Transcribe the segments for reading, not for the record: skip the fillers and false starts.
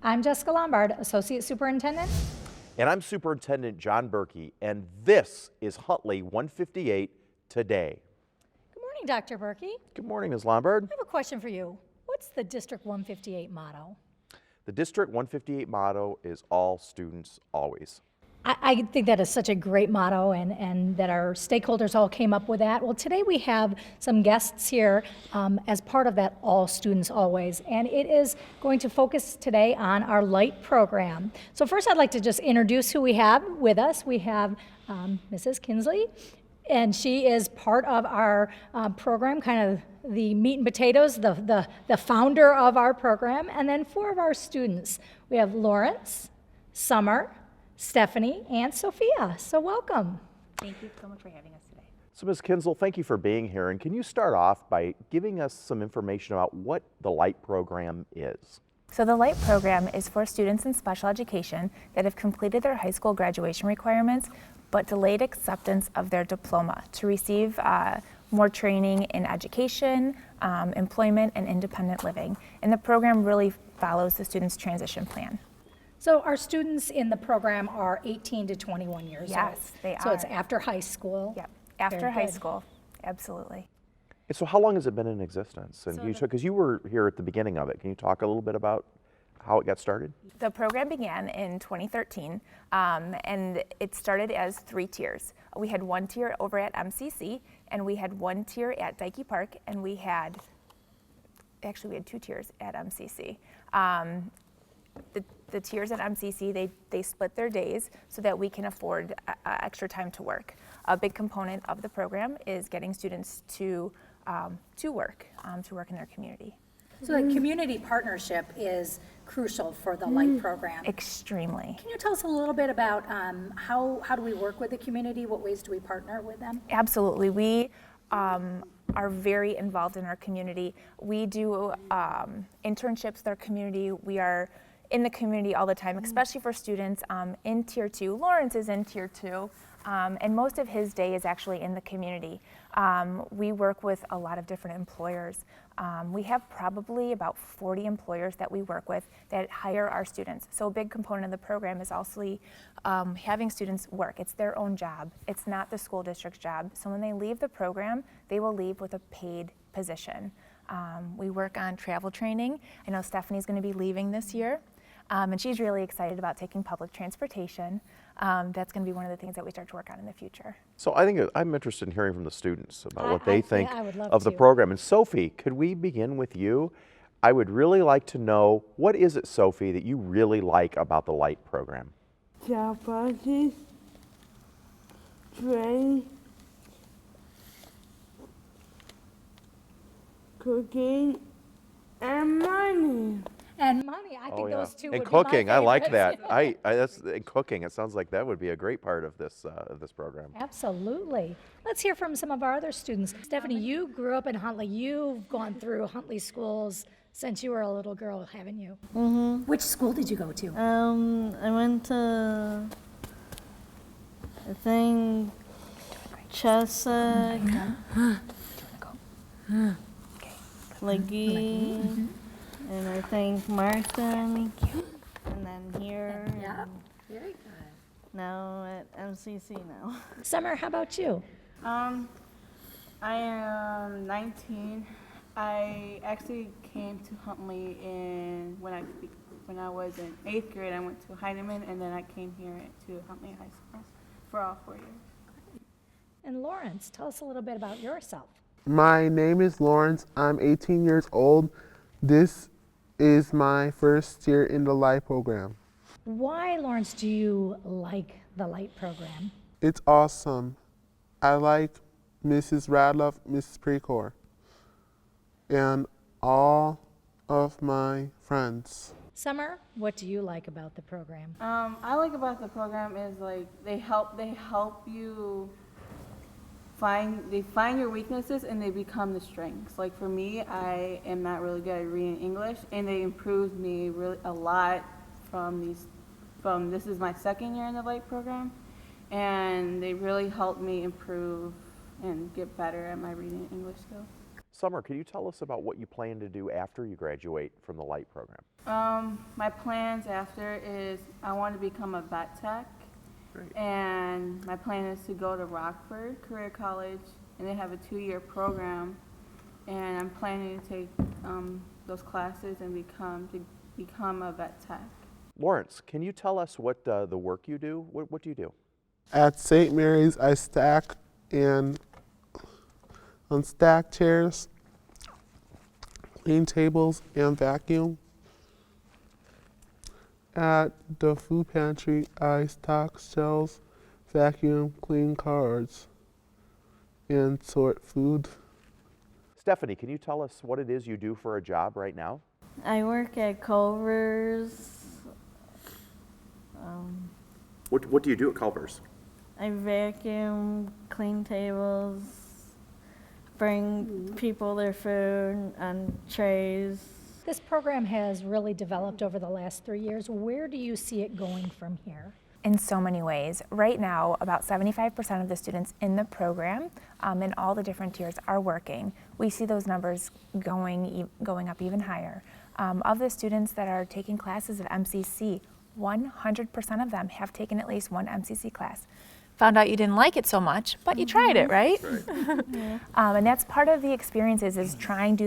I'm Jessica Lombard, Associate Superintendent. And I'm Superintendent John Berkey, and this is Huntley 158 Today. Good morning, Dr. Berkey. Good morning, Ms. Lombard. I have a question for you. What's the District 158 motto? The District 158 motto is all students, always. I think that is such a great motto, and that our stakeholders all came up with that. Well, today we have some guests here as part of that all students always, and it is going to focus today on our light program. So first I'd like to just introduce who we have with us. We have Mrs. Kinsley, and she is part of our program, kind of the meat and potatoes, the founder of our program, and then 4 of our students. We have Lawrence, Summer, Stephanie, and Sophia. So welcome. Thank you so much for having us today. So Ms. Kinzel, thank you for being here, and can you start off by giving us some information about what the LIGHT program is? So the LIGHT program is for students in special education that have completed their high school graduation requirements but delayed acceptance of their diploma to receive more training in education, employment, and independent living. And the program really follows the student's transition plan. So our students in the program are 18 to 21 years old. Yes, they So are. it's after high school. Yep, after Very high good. school, absolutely. And so how long has it been in existence? And So because you were here at the beginning of it, can you talk a little bit about how it got started? The program began in 2013, and it started as 3 tiers. We had 1 tier over at MCC, and we had 1 tier at Dikey Park, and we had 2 tiers at MCC. The tiers at MCC, they split their days so that we can afford extra time to work. A big component of the program is getting students to work in their community. So the community partnership is crucial for the LIGHT program. Extremely. Can you tell us a little bit about how do we work with the community? What ways do we partner with them? Absolutely. We are very involved in our community. We do internships with our community. We are in the community all the time, especially for students in Tier 2. Lawrence is in Tier 2, and most of his day is actually in the community. We work with a lot of different employers. We have probably about 40 employers that we work with that hire our students. So a big component of the program is also having students work. It's their own job. It's not the school district's job. So when they leave the program, they will leave with a paid position. We work on travel training. I know Stephanie's going to be leaving this year, and she's really excited about taking public transportation. That's going to be one of the things that we start to work on in the future. So I think I'm interested in hearing from the students about what they think I would love of the to. program. And Sophie, could we begin with you? I would really like to know, what is it, Sophie, that you really like about the LIGHT program? Job practice, training, cooking, and money. And money, I think those two And would be my cooking, I like that. favorites. That's and cooking. It sounds like that would be a great part of this program. Absolutely. Let's hear from some of our other students. Stephanie, you grew up in Huntley. You've gone through Huntley schools since you were a little girl, haven't you? Mm-hmm. Which school did you go to? I went to, I think, Chesapeake, Leggy, and I think Marston, and then here, Yeah, and very good. now at MCC now. Summer, how about you? I am 19. I actually came to Huntley when I was in 8th grade. I went to Heinemann, and then I came here to Huntley High School for all 4 years. And Lawrence, tell us a little bit about yourself. My name is Lawrence. I'm 18 years old. This is my first year in the LIGHT program. Why, Lawrence, do you like the LIGHT program? It's awesome. I like Mrs. Radloff, Mrs. Precor, and all of my friends. Summer, what do you like about the program? I like about the program is like they help you find your weaknesses and they become the strengths. Like for me, I am not really good at reading English, and they improved me really a lot from this is my 2nd year in the LIGHT program, and they really helped me improve and get better at my reading and English skills. Summer, can you tell us about what you plan to do after you graduate from the light program? My plans after is I want to become a vet tech. Great. And my plan is to go to Rockford Career College, and they have a 2-year program. And I'm planning to take those classes and become a vet tech. Lawrence, can you tell us what the work you do? What do you do? At St. Mary's, I stack and unstack chairs, clean tables, and vacuum. At the food pantry, I stock shelves, vacuum, clean cards, and sort food. Stephanie, can you tell us what it is you do for a job right now? I work at Culver's. What do you do at Culver's? I vacuum, clean tables, bring people their food on trays. This program has really developed over the last 3 years. Where do you see it going from here? In so many ways. Right now, about 75% of the students in the program in all the different tiers are working. We see those numbers going up even higher. Of the students that are taking classes at MCC, 100% of them have taken at least one MCC class. Found out you didn't like it so much, but you tried it, right? Yeah. And that's part of the experiences is trying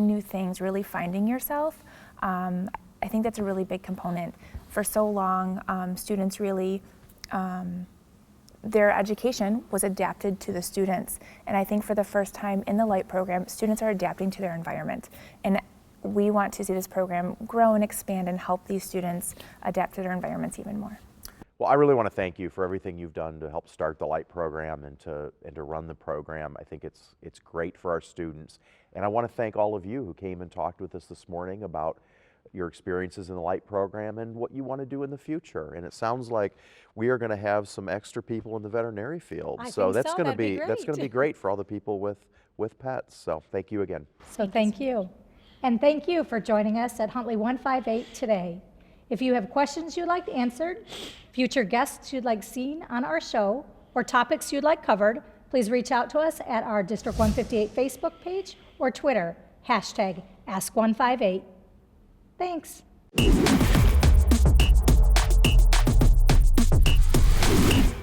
new things, really finding yourself. I think that's a really big component. For so long, students really, their education was adapted to the students. And I think for the first time in the LIGHT program, students are adapting to their environment. And we want to see this program grow and expand and help these students adapt to their environments even more. Well, I really want to thank you for everything you've done to help start the light program and to run the program. I think it's great for our students. And I want to thank all of you who came and talked with us this morning about your experiences in the light program and what you want to do in the future. And it sounds like we are going to have some extra people in the veterinary field. I So think that's so. going to That'd be be that's going to be great for all the people with pets. So thank you again. So thank you. And thank you for joining us at Huntley 158 today. If you have questions you'd like answered, future guests you'd like seen on our show, or topics you'd like covered, please reach out to us at our District 158 Facebook page or Twitter, #Ask158. Thanks.